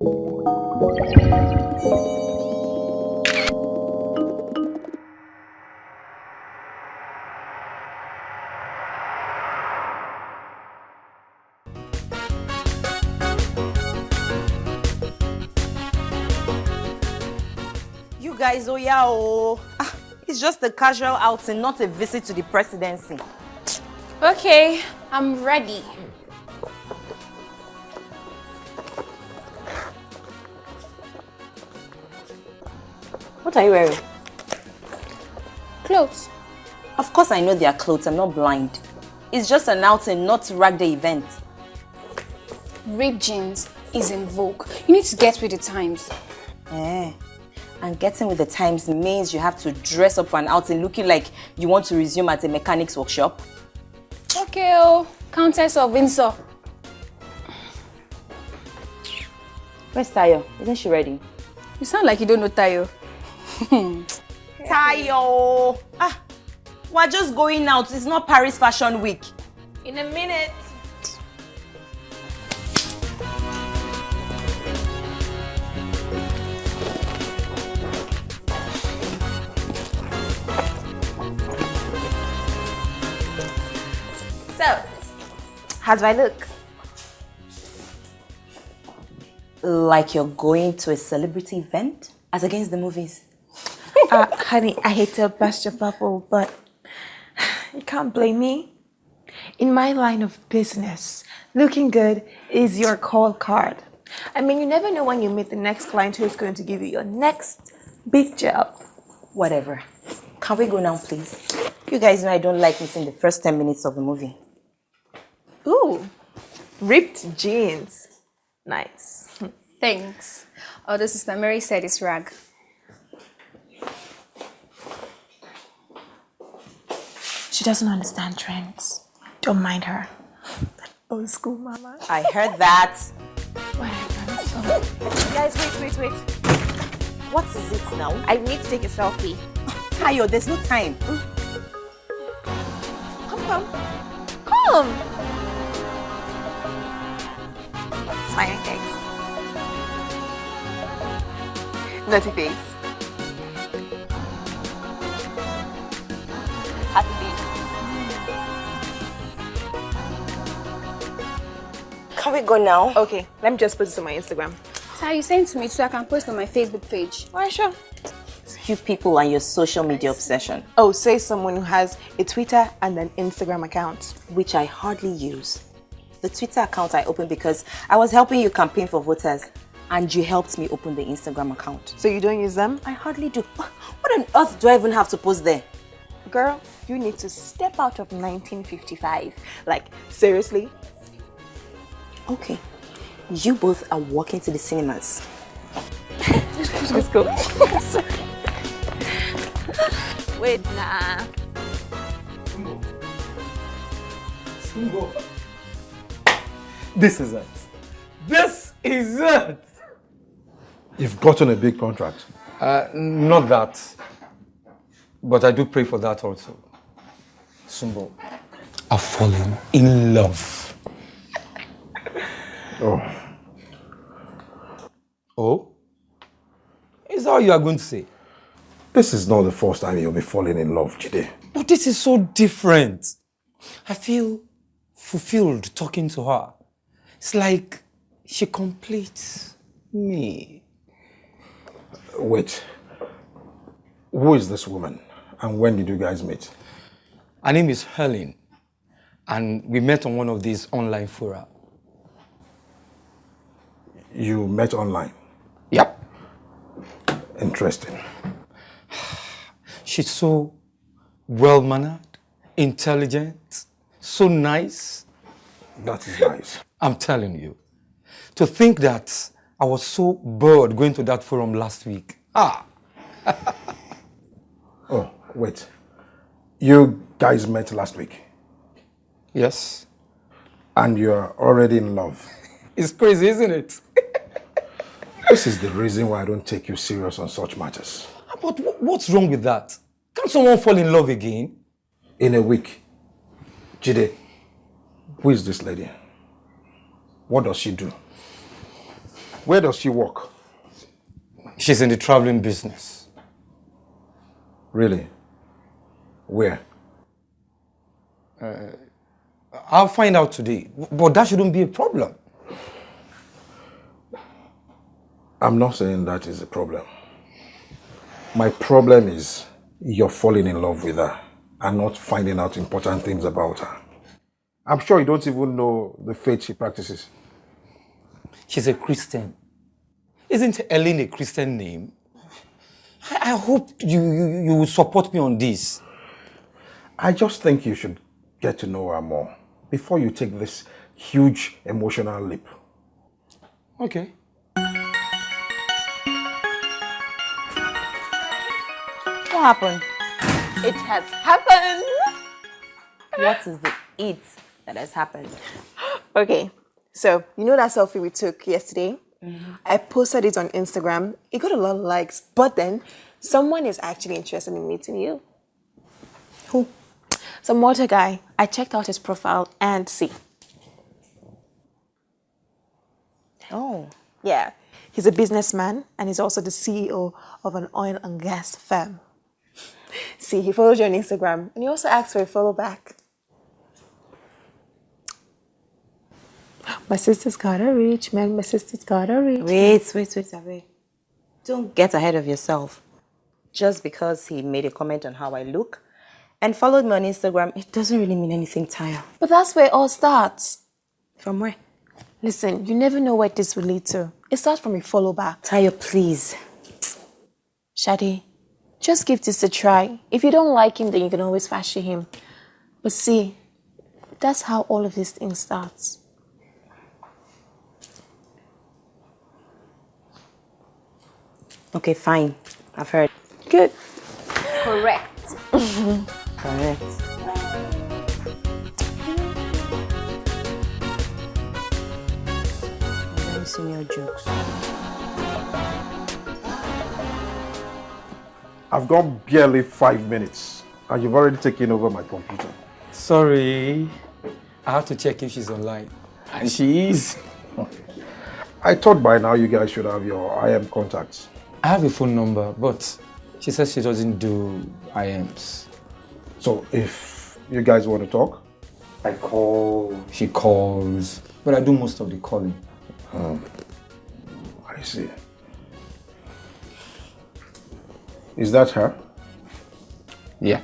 You guys, oh yeah, oh. It's just a casual outing, not a visit to the presidency. Okay, I'm ready. What are you wearing? Clothes. Of course I know they are clothes, I'm not blind. It's just an outing, not rag day event. Ripped jeans is in vogue. You need to get with the times. And getting with the times means you have to dress up for an outing looking like you want to resume at a mechanic's workshop. Okay, oh, Countess of Windsor. Where's Tayo? Isn't she ready? You sound like you don't know Tayo. Tayo! We're just going out. It's not Paris Fashion Week. In a minute. So, how do I look? Like you're going to a celebrity event? As against the movies? Honey, I hate to burst your bubble, but you can't blame me. In my line of business, looking good is your call card. I mean, you never know when you meet the next client who is going to give you your next big job. Whatever. Can we go now, please? You guys know I don't like missing the first 10 minutes of the movie. Ooh, ripped jeans. Nice. Thanks. Although Sister Mary said it's rag. She doesn't understand trends. Don't mind her. Old school mama. I heard that. Whatever. So, guys, wait. What is it now? I need to take a selfie. Tayo, there's no time. Come. Smiling cakes. Naughty face. Happy face. Can we go now? Okay, let me just post this on my Instagram. Tayo, you sent to me so I can post on my Facebook page. Alright, sure. You people and your social media obsession. Oh, say someone who has a Twitter and an Instagram account. Which I hardly use. The Twitter account I opened because I was helping you campaign for voters and you helped me open the Instagram account. So you don't use them? I hardly do. What on earth do I even have to post there? Girl, you need to step out of 1955. Like, seriously? Okay. You both are walking to the cinemas. Let's go. Wait, nah. Sumbo. This is it. This is it. You've gotten a big contract. Not that. But I do pray for that also. Sumbo, I've fallen in love. Oh. Oh? Is that what you are going to say? This is not the first time you'll be falling in love, Jide. But this is so different. I feel fulfilled talking to her. It's like she completes me. Wait. Who is this woman? And when did you guys meet? Her name is Helen. And we met on one of these online fora. You met online? Yep. Interesting. She's so well-mannered, intelligent, so nice. That is nice. I'm telling you. To think that I was so bored going to that forum last week. Oh, wait. You guys met last week? Yes. And you're already in love? It's crazy, isn't it? This is the reason why I don't take you serious on such matters. But what's wrong with that? Can't someone fall in love again? In a week. Jide, who is this lady? What does she do? Where does she work? She's in the traveling business. Really? Where? I'll find out today, but that shouldn't be a problem. I'm not saying that is a problem. My problem is you're falling in love with her and not finding out important things about her. I'm sure you don't even know the faith she practices. She's a Christian. Isn't Ellen a Christian name? I hope you will support me on this. I just think you should get to know her more before you take this huge emotional leap. Okay. What happened? It has happened. What is the it that has happened? Okay, so you know that selfie we took yesterday? I posted it on Instagram. It got a lot of likes, but then someone is actually interested in meeting you. Who? Some water guy. I checked out his profile and see. Oh. Yeah, he's a businessman and he's also the CEO of an oil and gas firm. See, he followed you on Instagram and he also asked for a follow back. My sister's gotta reach, man. My sister's gotta reach. Wait, away. Don't get ahead of yourself. Just because he made a comment on how I look and followed me on Instagram, it doesn't really mean anything, Tayo. But that's where it all starts. From where? Listen, you never know what this will lead to. It starts from a follow back. Tayo, please. Shadi, just give this a try. If you don't like him, then you can always fashion him. But see, that's how all of these things starts. Okay, fine. I've heard. Good. Correct. Correct. Very senior jokes. I've got barely 5 minutes and you've already taken over my computer. Sorry. I have to check if she's online. And she is. I thought by now you guys should have your IM contacts. I have a phone number, but she says she doesn't do IMs. So if you guys want to talk, I call, she calls, but I do most of the calling. I see. Is that her? Yeah.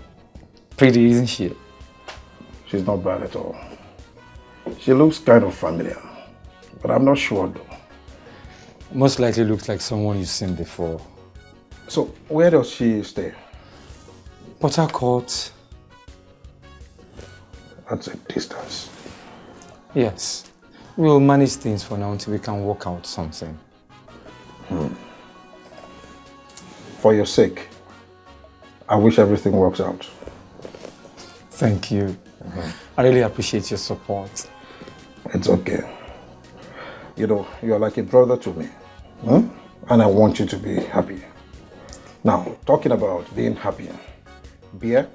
Pretty, isn't she? She's not bad at all. She looks kind of familiar, but I'm not sure though. Most likely looks like someone you've seen before. So where does she stay? Port Harcourt. That's a distance. Yes. We'll manage things for now until we can work out something. For your sake, I wish everything works out. Thank you. I really appreciate your support. It's okay. You know, you're like a brother to me. And I want you to be happy. Now, talking about being happy. Beer?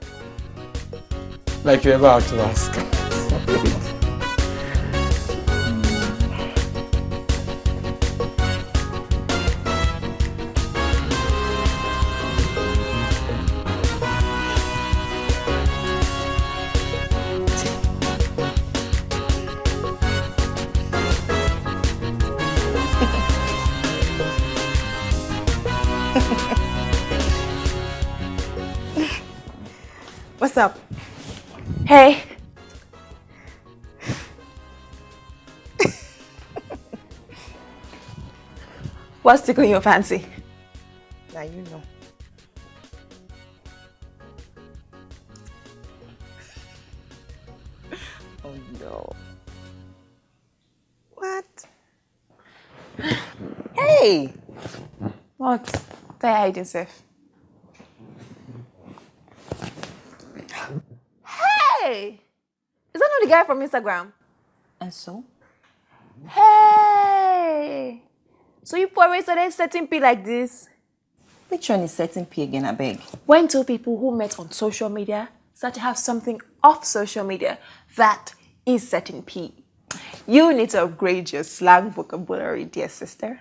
Like you ever had to ask. What's up? Hey. What's tickling your fancy? Now you know. Oh no. What? Hey! What? They're hiding safe. Hey! Is that not the guy from Instagram? And so? Hey! So you always started setting P like this? Which one is setting P again, I beg? When two people who met on social media start to have something off social media, that is setting P. You need to upgrade your slang vocabulary, dear sister.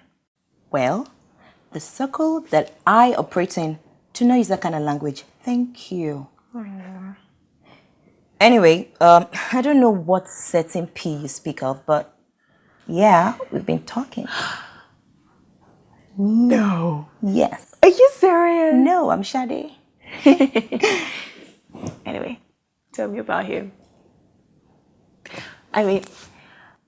Well, the circle that I operate in do not use that kind of language. Thank you. Anyway, I don't know what certain P you speak of, but yeah, we've been talking. No. Yes. Are you serious? No, I'm Shade. Anyway, tell me about him. I mean,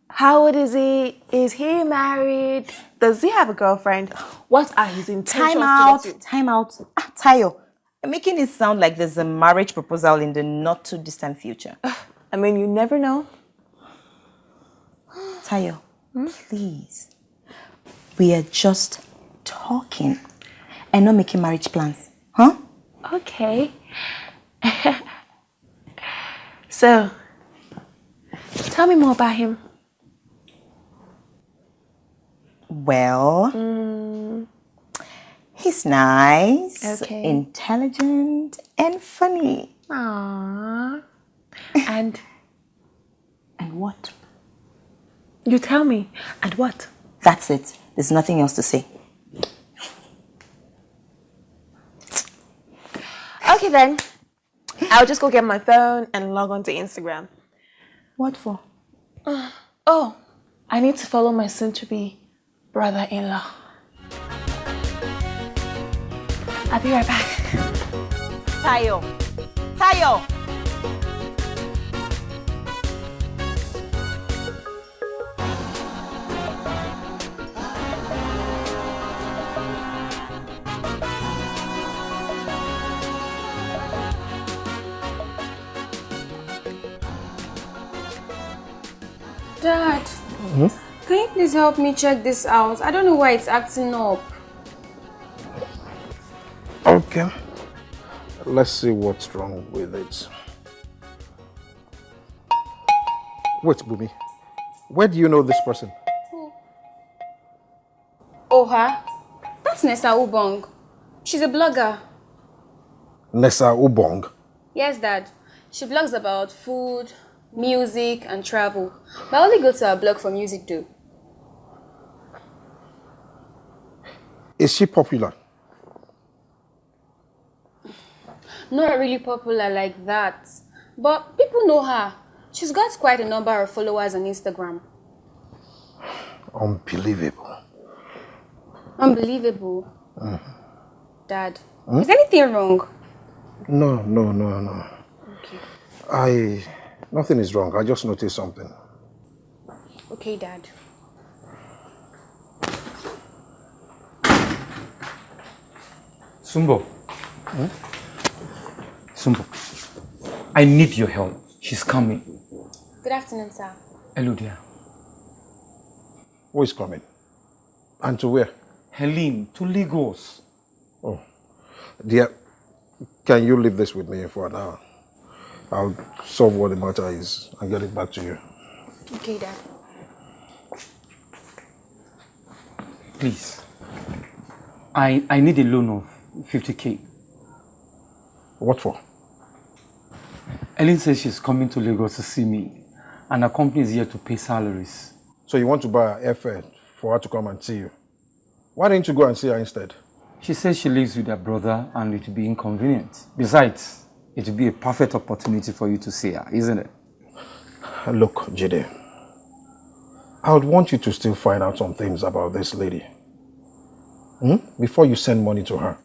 how old is he? Is he married? Does he have a girlfriend? What are his intentions towards you? Time out. Tayo, you're making it sound like there's a marriage proposal in the not too distant future. I mean, you never know. Tayo, please. We are just talking and not making marriage plans. Huh? Okay. So, tell me more about him. Well, he's nice, Okay. intelligent, and funny. Aww. And And what? you tell me. And what? That's it. There's nothing else to say. Okay then. I'll just go get my phone and log on to Instagram. What for? Oh, I need to follow my soon-to-be brother-in-law. I'll be right back. Tayo. Tayo! Dad, can you please help me check this out? I don't know why it's acting up. Okay. Let's see what's wrong with it. Wait, Bumi. Where do you know this person? Oh, her? That's Nessa Ubong. She's a blogger. Nessa Ubong. Yes, Dad. She blogs about food, music, and travel. But I only go to her blog for music, though. Is she popular? Not really popular like that. But people know her. She's got quite a number of followers on Instagram. Unbelievable. Unbelievable. Dad, is anything wrong? No. Okay. Nothing is wrong. I just noticed something. Okay, Dad. Sumbo. Sumbo. I need your help. She's coming. Good afternoon, sir. Hello, dear. Who is coming? And to where? Helene, to Lagos. Oh, dear, can you leave this with me for an hour? I'll solve what the matter is and get it back to you. Okay, Dad. Please. I need a loan of 50K. What for? Ellen says she's coming to Lagos to see me, and her company is here to pay salaries. So you want to buy an airfare for her to come and see you? Why didn't you go and see her instead? She says she lives with her brother and it will be inconvenient. Besides, it will be a perfect opportunity for you to see her, isn't it? Look, Jide, I would want you to still find out some things about this lady. Before you send money to her.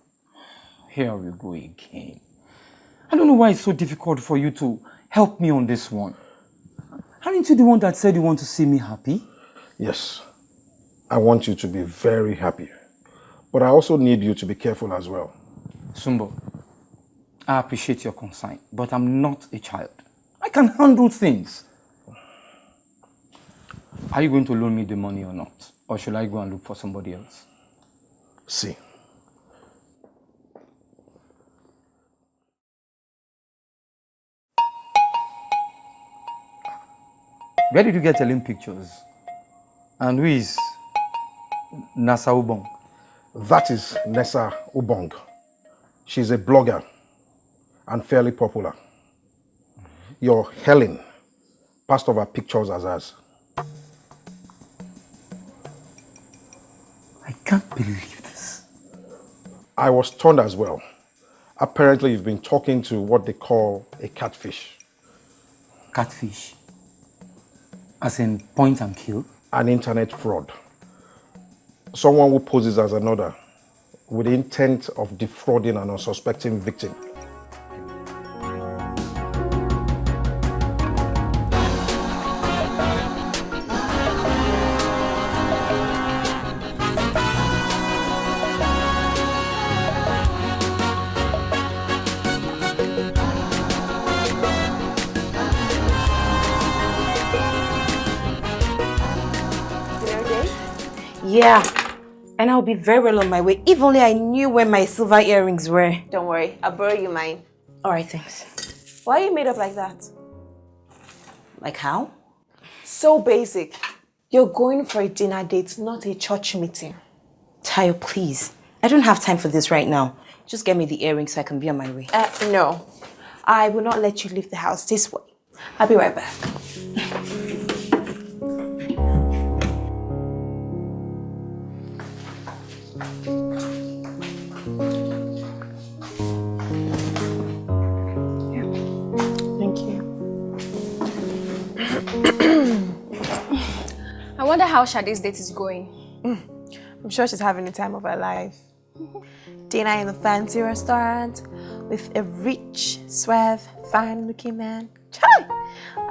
Here we go again. I don't know why it's so difficult for you to help me on this one. Aren't you the one that said you want to see me happy? Yes, I want you to be very happy. But I also need you to be careful as well. Sumbo, I appreciate your concern, but I'm not a child. I can handle things. Are you going to loan me the money or not? Or should I go and look for somebody else? See. Where did you get Ellen pictures? And who is Nessa Ubong? That is Nessa Ubong. She's a blogger and fairly popular. Your Helen passed over pictures as hers. I can't believe this. I was stunned as well. Apparently, you've been talking to what they call a catfish. Catfish. As in point and kill? An internet fraud. Someone who poses as another with the intent of defrauding an unsuspecting victim. Yeah, and I'll be very well on my way. If only I knew where my silver earrings were. Don't worry, I'll borrow you mine. All right, thanks. Why are you made up like that? Like how? So basic. You're going for a dinner date, not a church meeting. Tayo, please. I don't have time for this right now. Just get me the earrings so I can be on my way. No. I will not let you leave the house this way. I'll be right back. Thank you. I wonder how Sade's date is going. I'm sure she's having the time of her life. Dinner in a fancy restaurant with a rich, suave, fine-looking man. Chai!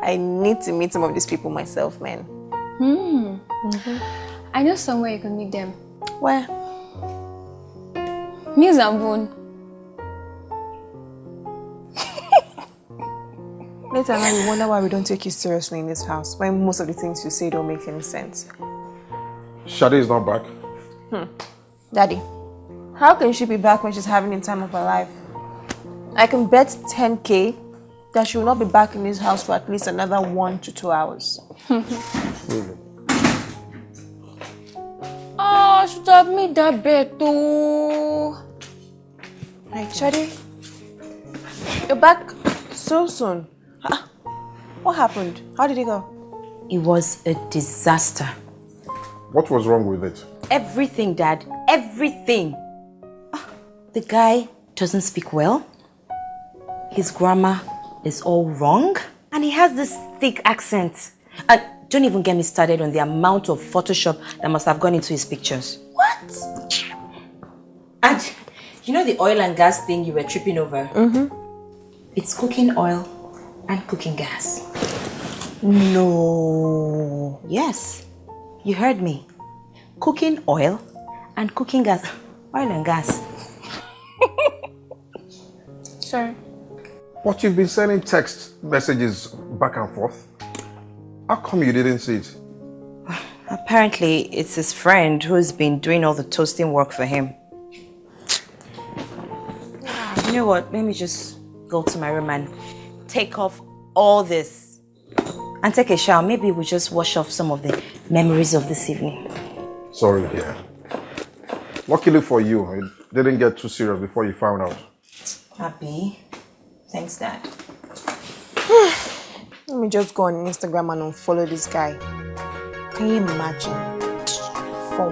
I need to meet some of these people myself, man. I know somewhere you can meet them. Where? News and Boone. Later now you wonder why we don't take you seriously in this house, when most of the things you say don't make any sense. Shade is not back. Daddy, how can she be back when she's having the time of her life? I can bet 10K that she will not be back in this house for at least another 1 to 2 hours. Really? Oh, should have made that bet too. Hey, Shade, you're back so soon. Huh? What happened? How did it go? It was a disaster. What was wrong with it? Everything, Dad. Everything. The guy doesn't speak well. His grammar is all wrong. And he has this thick accent. And don't even get me started on the amount of Photoshop that must have gone into his pictures. What? And you know the oil and gas thing you were tripping over? It's cooking oil and cooking gas. No. Yes, you heard me. Cooking oil and cooking gas. Oil and gas. Sorry. But you've been sending text messages back and forth. How come you didn't see it? Apparently, it's his friend who's been doing all the toasting work for him. You know what? Let me just go to my room and take off all this and take a shower. Maybe we'll just wash off some of the memories of this evening. Sorry, dear. Luckily for you, it didn't get too serious before you found out. Happy. Thanks, Dad. Let me just go on Instagram and unfollow this guy. Can you imagine? For